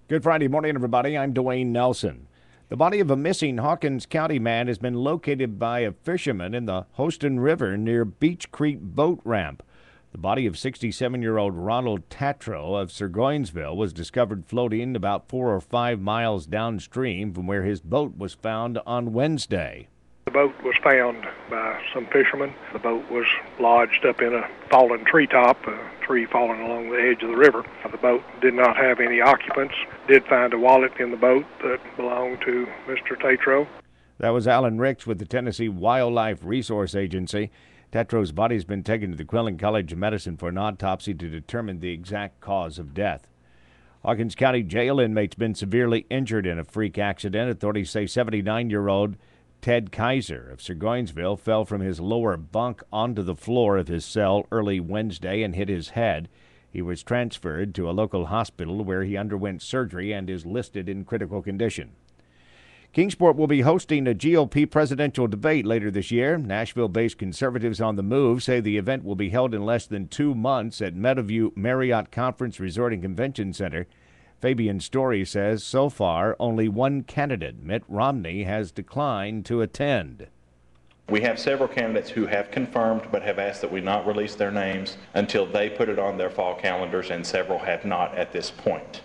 Good Friday morning, everybody. I'm Dwayne Nelson. The body of a missing Hawkins County man has been located by a fisherman in the Houston River near Beach Creek boat ramp. The body of 67-year-old Ronald Tatro of Surgoinsville was discovered floating about 4 or 5 miles downstream from where his boat was found on Wednesday. The boat was found by some fishermen. The boat was lodged up in a fallen treetop, a tree falling along the edge of the river. The boat did not have any occupants. Did find a wallet in the boat that belonged to Mr. Tatro. That was Alan Ricks with the Tennessee Wildlife Resource Agency. Tatro's body has been taken to the Quillen College of Medicine for an autopsy to determine the exact cause of death. Hawkins County jail inmate's been severely injured in a freak accident. Authorities say 79-year-old Ted Kaiser of Surgoinsville fell from his lower bunk onto the floor of his cell early Wednesday and hit his head. He was transferred to a local hospital where he underwent surgery and is listed in critical condition. Kingsport will be hosting a GOP presidential debate later this year. Nashville-based conservatives on the move say the event will be held in less than 2 months at Meadowview Marriott Conference Resort and Convention Center. Fabian Story says so far only one candidate, Mitt Romney, has declined to attend. We have several candidates who have confirmed but have asked that we not release their names until they put it on their fall calendars, and several have not at this point.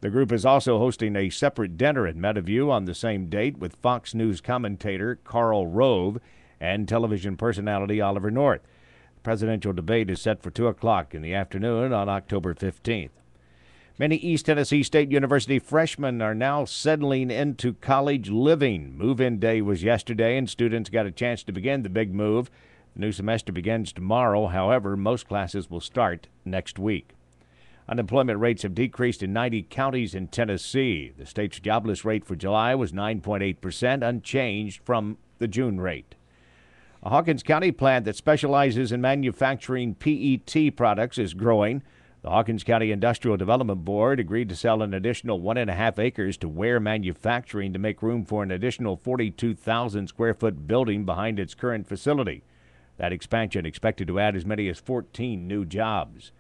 The group is also hosting a separate dinner at Meadowview on the same date with Fox News commentator Karl Rove and television personality Oliver North. The presidential debate is set for 2 o'clock in the afternoon on October 15th. Many East Tennessee State University freshmen are now settling into college living. Move-in day was yesterday, and students got a chance to begin the big move. The new semester begins tomorrow. However, most classes will start next week. Unemployment rates have decreased in 90 counties in Tennessee. The state's jobless rate for July was 9.8%, unchanged from the June rate. A Hawkins County plant that specializes in manufacturing PET products is growing. The Hawkins County Industrial Development Board agreed to sell an additional 1.5 acres to Ware Manufacturing to make room for an additional 42,000 square foot building behind its current facility. That expansion expected to add as many as 14 new jobs.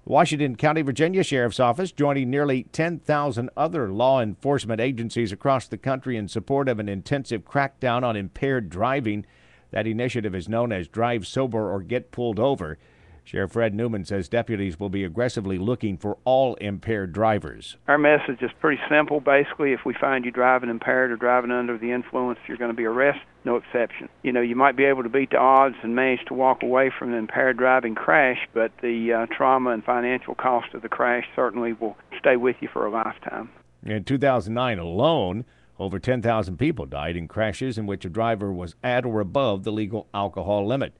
The Washington County, Virginia Sheriff's Office joining nearly 10,000 other law enforcement agencies across the country in support of an intensive crackdown on impaired driving. That initiative is known as Drive Sober or Get Pulled Over. Sheriff Fred Newman says deputies will be aggressively looking for all impaired drivers. Our message is pretty simple. Basically, if we find you driving impaired or driving under the influence, you're going to be arrested. No exception. You might be able to beat the odds and manage to walk away from an impaired driving crash, but the trauma and financial cost of the crash certainly will stay with you for a lifetime. In 2009 alone, over 10,000 people died in crashes in which a driver was at or above the legal alcohol limit.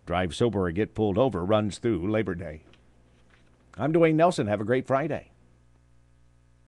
Drive Sober or Get Pulled Over runs through Labor Day. I'm Dwayne Nelson. Have a great Friday.